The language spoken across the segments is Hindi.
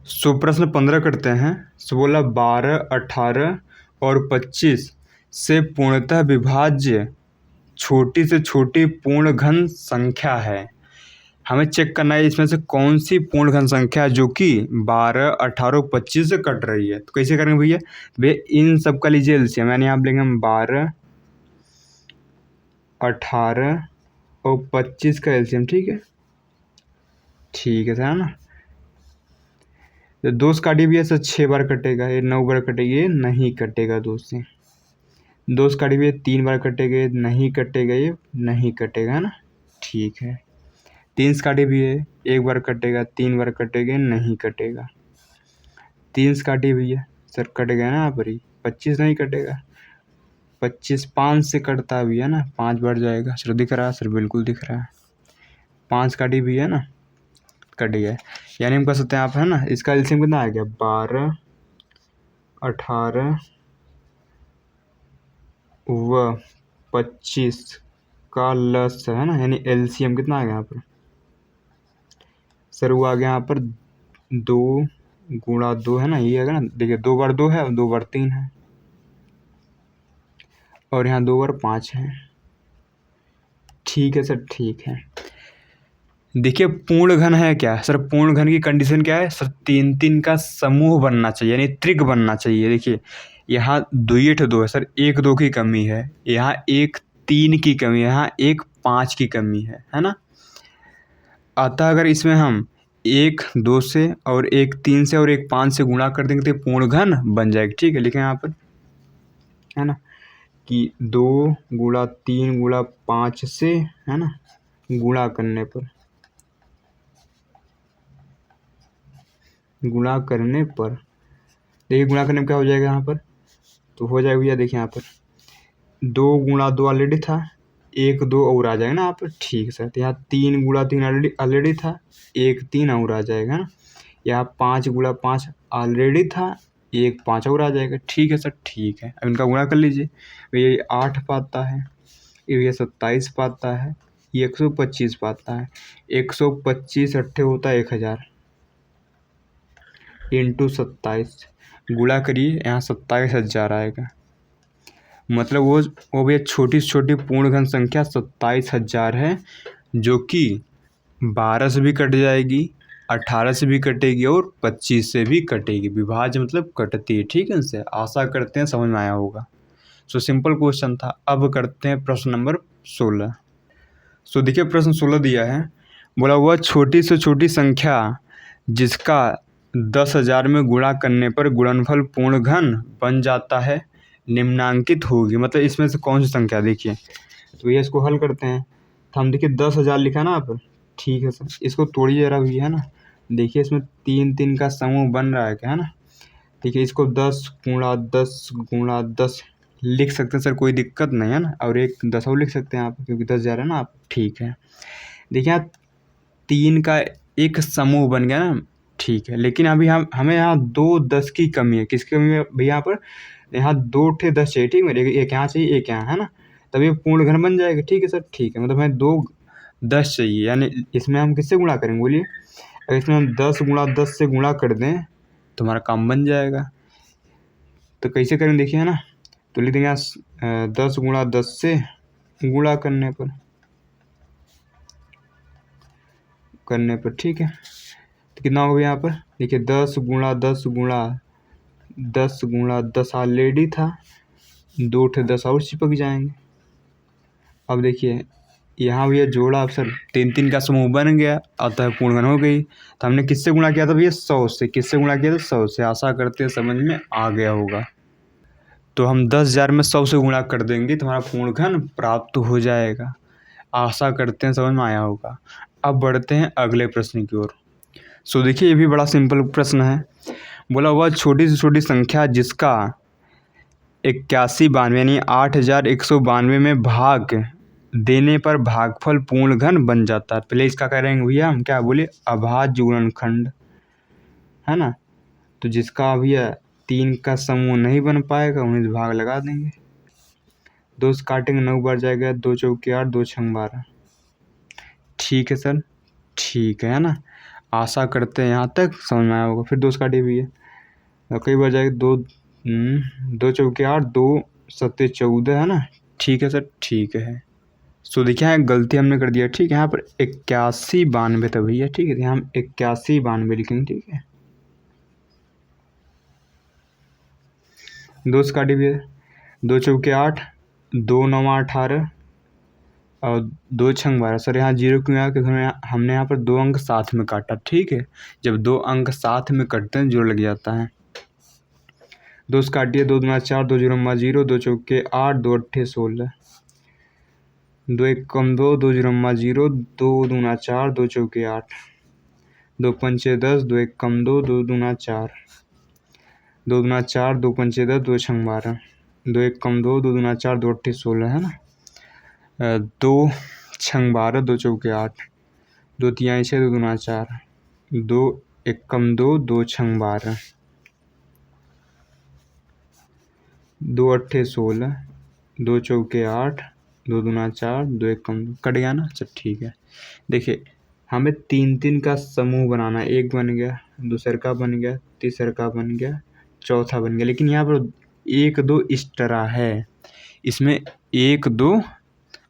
सो प्रश्न 15 करते हैं। सो बोला 12, 18 और 25 से पूर्णतः विभाज्य छोटी से छोटी पूर्ण घन संख्या है। हमें चेक करना है इसमें से कौन सी पूर्ण घन संख्या है जो कि 12, 18 और 25 से कट रही है। तो कैसे करेंगे भैया? इन सब का लीजिए एलसीएम, यानी आप लेंगे हम 12, 18 और 25 का एलसीएम। ठीक है, ठीक है सर, है ना। तो 2 से काटिए भैया सर, 6 बार कटेगा, ये 9 बार कटेगा, ये नहीं कटेगा 2 से। 2 से काटिए भैया 3 बार कटेगा, ये नहीं कटेगा, ये नहीं कटेगा, है ना। ठीक है, 3 से काटिए भैया 1 बार कटेगा, 3 बार कटेगा, नहीं कटेगा। 3 से काटिए भैया सर, कट गया ना यहाँ पर ही। 25 नहीं कटेगा, 25 5 से कटता है भैया ना, 5 बार जाएगा सर। दिख रहा है सर? बिल्कुल दिख रहा है। 5 काटिए भैया ना, कट गया। यानी हम कह सकते हैं आप, है ना, इसका एलसीएम कितना आ गया? 12, 18 व 25 का लस, है ना, यानी एलसीएम कितना आ गया यहाँ पर सर? वो आ गया यहाँ पर 2 गुणा 2, है ना, ये आ गया ना। देखिए 2 बार 2 है और 2 बार 3 है और यहाँ 2 बार 5 है। ठीक है सर, ठीक है। देखिए पूर्ण घन है क्या सर? पूर्ण घन की कंडीशन क्या है सर? 3 का समूह बनना चाहिए, यानी त्रिक बनना चाहिए। देखिए यहाँ 2 है सर, 1 2 की कमी है, यहाँ 1 3 की कमी है, यहाँ 1 5 की कमी है ना। अतः अगर इसमें हम 1 2 से और 1 3 से और 1 5 से गुणा कर देंगे तो पूर्ण घन बन जाएगा। ठीक है, लिखें यहाँ पर, है ना, कि 2 गुणा 3 गुणा 5 से, है ना, गुणा करने पर देखिए गुणा करने में क्या हो जाएगा यहाँ पर? तो हो जाएगा भैया, देखिए यहाँ पर 2 गुणा 2 ऑलरेडी था, 1 2 और आ जाएगा ना यहाँ पर। ठीक है सर, तो यहाँ 3 गुणा 3 ऑलरेडी था, 1 3 और आ जाएगा ना। यहाँ 5 गुणा 5 ऑलरेडी था, 1 5 और आ जाएगा। ठीक है सर, ठीक है। अब इनका गुणा कर लीजिए भैया, ये 8 पाता है, ये 27 पाता है, ये 125 पाता है। 125 अट्ठे होता है 1000 इंटू 27, गुणा करिए, यहाँ 27,000 आएगा। मतलब वो भैया छोटी से छोटी पूर्ण घन संख्या 27,000 है, जो कि 12 से भी कट जाएगी, 18 से भी कटेगी और 25 से भी कटेगी। विभाज्य मतलब कटती है। ठीक है, इनसे आशा करते हैं समझ में आया होगा। सो सिंपल क्वेश्चन था। अब करते हैं प्रश्न नंबर 16। सो देखिए प्रश्न 16 दिया है, बोला वह छोटी से छोटी संख्या जिसका 10,000 में गुणा करने पर गुणनफल पूर्ण घन बन जाता है निम्नांकित होगी। मतलब इसमें से कौन सी संख्या? देखिए तो ये इसको हल करते हैं। तो हम देखिए 10,000 लिखा ना आप, ठीक है सर, इसको तोड़िए जरा भी, है ना। देखिए इसमें 3 3 का समूह बन रहा है क्या, है ना। देखिए इसको 10 गुणा 10 गुणा 10 लिख सकते हैं सर, कोई दिक्कत नहीं है ना। और एक 10 और लिख सकते हैं आप, क्योंकि 10,000 है ना आप। ठीक है, देखिए यहाँ 3 का एक समूह बन गया ना। ठीक है, लेकिन अभी हमें यहाँ 2 10 की कमी है। किसकी कमी है भैया? यहाँ पर यहाँ 2 ठे 10 चाहिए। ठीक है, मेरे एक यहाँ चाहिए, एक यहाँ, है ना, तभी पूर्ण घन बन जाएगा। ठीक है सर, ठीक है। मतलब हमें 2 10 चाहिए, यानी इसमें हम किससे गुणा करेंगे बोलिए? अगर इसमें हम 10 गुणा 10 से गुणा कर दें तो हमारा काम बन जाएगा। तो कैसे करेंगे देखिए, है ना। तो लिख देंगे यहाँ 10 गुणा 10 से गुणा करने पर ठीक है, तो कितना होगा यहाँ पर? देखिए 10 गुणा 10 गुणा 10 गुणा 10 ऑलरेडी था, 2 ठे 10 और चिपक जाएंगे। अब देखिए यहाँ भैया जोड़ा अवसर 3 3 का समूह बन गया, अतः पूर्णघन हो गई। तो हमने किससे गुणा किया था भैया? 100 से। किससे गुणा किया था? 100 से। आशा करते हैं समझ में आ गया होगा। तो हम 10,000 में 100 से गुणा कर देंगे तो हमारा पूर्णघन प्राप्त हो जाएगा। आशा करते हैं समझ में आया होगा। अब बढ़ते हैं अगले प्रश्न की ओर। सो देखिए ये भी बड़ा सिंपल प्रश्न है। बोला वह छोटी से छोटी संख्या जिसका 8192 यानी 8,192 में भाग देने पर भागफल पूर्ण घन बन जाता है। पहले इसका कह रहे हैं भैया हम, क्या बोले? अभाज्य गुणनखंड, है ना। तो जिसका भैया 3 का समूह नहीं बन पाएगा उन्हें भाग लगा देंगे। 2 से काटेंगे 9 बार जाएगा, 2 चौके 8, 2 छंग 12। ठीक है सर, ठीक है ना। आशा करते हैं यहाँ तक समझ में आया होगा। फिर 2 से काटिए भैया, कई बार जाएगा 2 2 चौके 8, 2 सत्ते 14 है ना। ठीक है सर, ठीक है। सो देखिए यहाँ गलती हमने कर दिया, ठीक है। यहाँ पर 81 92 था भैया, ठीक है। यहाँ हम 81 92 लिखेंगे, ठीक है। 2 से काटिए भैया, 2 चौके 8, 2 9 18 और 2 छंग 12। सर यहाँ 0 क्यों आया? क्योंकि हमने यहाँ पर 2 अंक साथ में काटा, ठीक है। जब 2 अंक साथ में कटते हैं 0 लग जाता है। 2 से काटिए, 2 दूना 4, 2 0 0, 2 चौके 8, 2 अट्ठे 16, 2 1 कम 2, 2 0 0, 2 दूना 4, 2 चौके 8, 2 पंचे 10, 2 1 कम 2, 2 दूना 4, 2 दूना 4, 2 पंचे 10, 2 छंग 12, 2 1 कम 2, 2 दूना 4, 2 अट्ठे 16 है ना। 2 छंग 12, 2 चौके 8, 2 तिहाई 6, 2 दूना 4, 2 1 कम 2, 2 छंग 12, 2 अट्ठे 16, 2 चौके 8, 2 दूना 4, 2 1 कम 2। कट गया ना सर, ठीक है। देखिए हमें 3 3 का समूह बनाना है। एक बन गया, दूसर का बन गया, तीसर का बन गया, चौथा बन गया। लेकिन यहाँ पर 1 2 एक्स्ट्रा है, इसमें 1 2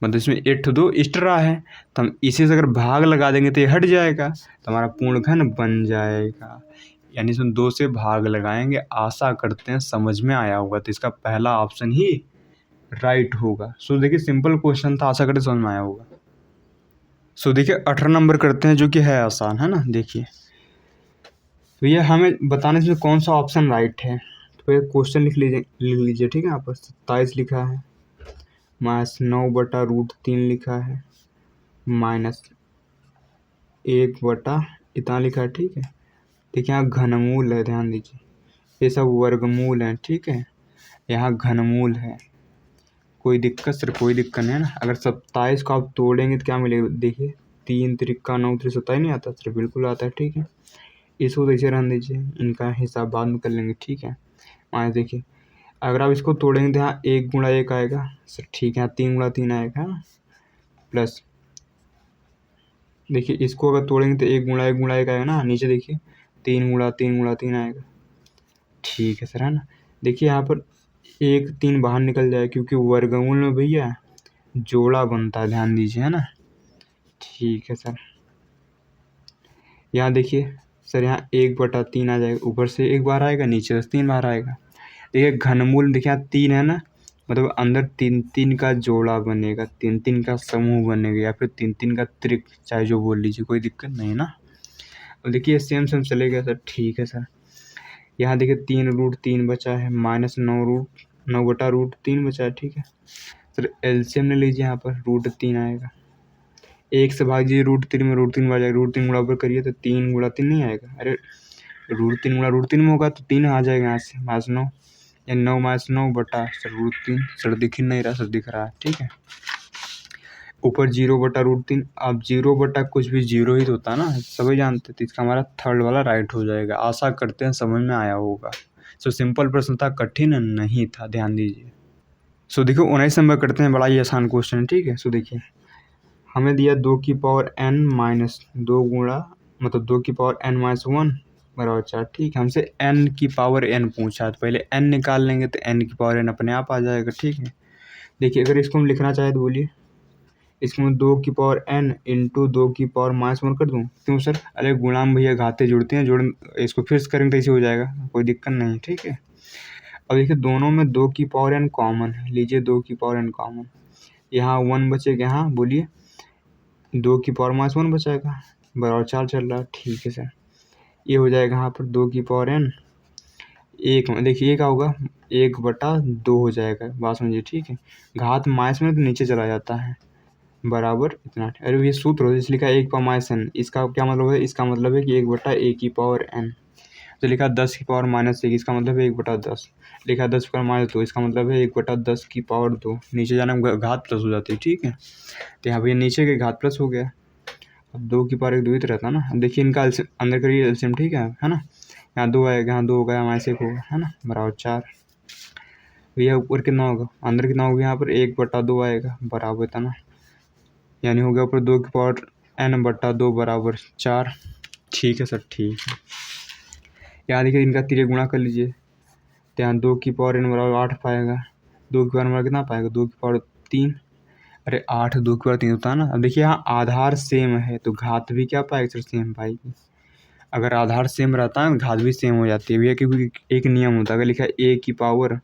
मतलब इसमें 8 2 एक्स्ट्रा है, तो हम इसी से अगर भाग लगा देंगे तो ये हट जाएगा, तो हमारा पूर्ण घन बन जाएगा। यानी इसमें 2 से भाग लगाएंगे। आशा करते हैं समझ में आया होगा। तो इसका पहला ऑप्शन ही राइट होगा। सो देखिए सिंपल क्वेश्चन था, आशा करते समझ में आया होगा। सो देखिए 18 नंबर करते हैं, जो कि है आसान, है ना। देखिए तो ये हमें बताने से कौन सा ऑप्शन राइट है। तो ये क्वेश्चन लिख लीजिए, ठीक है। यहाँ पर 27 लिखा है, -9/√3 लिखा है, -1 इतना लिखा है, ठीक है। देखिए यहाँ घनमूल है, ध्यान दीजिए, ये सब वर्गमूल है, ठीक है। यहाँ घनमूल है, कोई दिक्कत सर? कोई दिक्कत नहीं है ना। अगर 27 को आप तोड़ेंगे तो क्या मिलेगा? देखिए 3 त्रिका 9 3 27 नहीं आता सर? बिल्कुल आता है, ठीक है। इसको तो ऐसे रहने दीजिए, इनका हिसाब बाद में कर लेंगे, ठीक है। देखिए अगर आप इसको तोड़ेंगे तो यहाँ 1 गुणा 1 आएगा सर, ठीक है। 3 गुणा 3 आएगा, प्लस देखिए इसको अगर तोड़ेंगे तो 1 गुणा 1 गुणा 1 आएगा ना। नीचे देखिए 3 गुणा 3 गुणा 3 आएगा, ठीक है सर, है ना। देखिए यहाँ पर 1 3 बाहर निकल जाए, क्योंकि वर्गमूल में भैया जोड़ा बनता है, ध्यान दीजिए, है ना। ठीक है सर, यहाँ देखिए सर, यहाँ 1/3 आ जाएगा। ऊपर से 1 बार आएगा, नीचे से 3 बार आएगा। देखिए घनमूल देखिए यहाँ 3 है ना, मतलब अंदर 3 3 का जोड़ा बनेगा, 3 3 का समूह बनेगा, या फिर 3 3 का त्रिक, चाहे जो बोल लीजिए, कोई दिक्कत नहीं है ना। और देखिए सेम सेम चलेगा सर, ठीक है सर। यहाँ देखिए 3√3 बचा है, -9/√3 बचा है, ठीक है सर। एलसीएम ले लीजिए, यहाँ पर √3 आएगा। 1 से भाग दीजिए √3 में, √3 बार जाएगा, √3 गुणा ऊपर करिए तो 3 गुणा 3 नहीं आएगा। अरे √3 गुणा √3 में होगा तो 3 आ जाएगा यहाँ से, -9 या 9 -9 बटा सर √3। सर दिख ही नहीं रहा सर, दिख रहा है, ठीक है। ऊपर 0/√3। अब 0 बटा कुछ भी 0 ही तो होता है ना, सभी जानते थे। इसका हमारा थर्ड वाला राइट हो जाएगा। आशा करते हैं समझ में आया होगा। सो सिंपल प्रश्न था, कठिन नहीं था, ध्यान दीजिए। सो देखिए 19 नंबर करते हैं, बड़ा ही आसान क्वेश्चन है, ठीक है। सो देखिए हमें दिया 2 की पावर n - 2 गुणा, मतलब 2 की पावर n - 1 बराबर 4, ठीक है। हमसे n की पावर n पूछा, तो पहले n निकाल लेंगे तो n की पावर n अपने आप आ जाएगा, ठीक है। देखिए अगर इसको हम लिखना चाहे तो बोलिए, इसको मैं 2 की पावर n इंटू 2 की पावर -1 कर दूँ। क्यों सर? अरे गुणाम भैया घाते जुड़ते हैं, जोड़ इसको फिर से करेंगे तो ऐसे हो जाएगा, कोई दिक्कत नहीं, ठीक है। अब देखिए दोनों में 2 की पावर n कॉमन है, लीजिए 2 की पावर n कॉमन, यहाँ 1 बचेगा, यहाँ बोलिए 2 की पावर -1 बचाएगा, बराबर 4 चल रहा है, ठीक है सर। ये हो जाएगा यहाँ पर 2 की पावर n, एक देखिए ये क्या होगा, 1/2 हो जाएगा, बात समझिए, ठीक है। घात माइनस में तो नीचे चला जाता है, बराबर इतना। अरे ये सूत्र हो, इसलिए लिखा 1 पावर -n, इसका क्या मतलब है? इसका मतलब है कि 1/1 की पावर n। तो लिखा 10 की पावर -1, इसका मतलब है 1/10। लिखा 10 की पावर -2, इसका मतलब है 1/10 की पावर 2। नीचे जाने में घात प्लस हो जाती है, ठीक है। तो यहाँ पे नीचे के घात प्लस हो गया। अब 2 की पावर 1 2 ही तो रहता है ना। अब देखिए इनका अंदर करिए एलसीएम, ठीक है ना। यहाँ 2 आएगा, यहाँ 2 होगा, यहाँ -1 होगा, है ना, बराबर 4। भैया ऊपर कितना होगा, अंदर कितना होगा, यहाँ पर 1/2 आएगा, बराबर इतना, यानी हो गया ऊपर 2 की पावर n/2 बराबर 4। ठीक है सर, ठीक है। यहाँ देखिए इनका तिरे गुणा कर लीजिए, तो यहाँ 2 की पावर n बराबर 8 पाएगा। 2 की पावर बराबर कितना पाएगा, 2 की पावर 3। अरे 8 2 की पावर 3 होता है ना। अब देखिए यहाँ आधार सेम है तो घात भी क्या पाएगी सर, सेम पाएगी। अगर आधार सेम रहता है ना घात भी सेम हो जाती है भैया, क्योंकि एक नियम होता है। अगर लिखा है a की पावर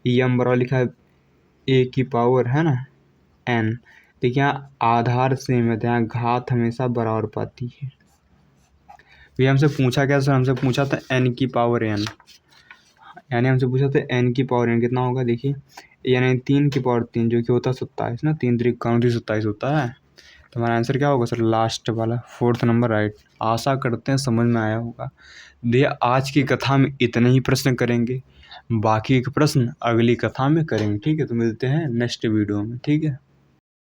m बराबर लिखा है a की पावर है ना n, देखिए यहाँ आधार सेम है तो यहाँ घात हमेशा बराबर पाती है। भैया हमसे पूछा क्या सर, हमसे पूछा था n की पावर n, यानी हमसे पूछा था n की पावर n कितना होगा। देखिए यानी 3 की पावर 3 जो कि होता है 27 ना, 3 3 काउंटी 27 होता है। तो हमारा आंसर क्या होगा सर, लास्ट वाला 4th नंबर राइट। आशा करते हैं समझ में आया होगा। देखिए आज की कथा में इतने ही प्रश्न करेंगे, बाकी के प्रश्न अगली कथा में करेंगे। ठीक है, तो मिलते हैं नेक्स्ट वीडियो में। ठीक है।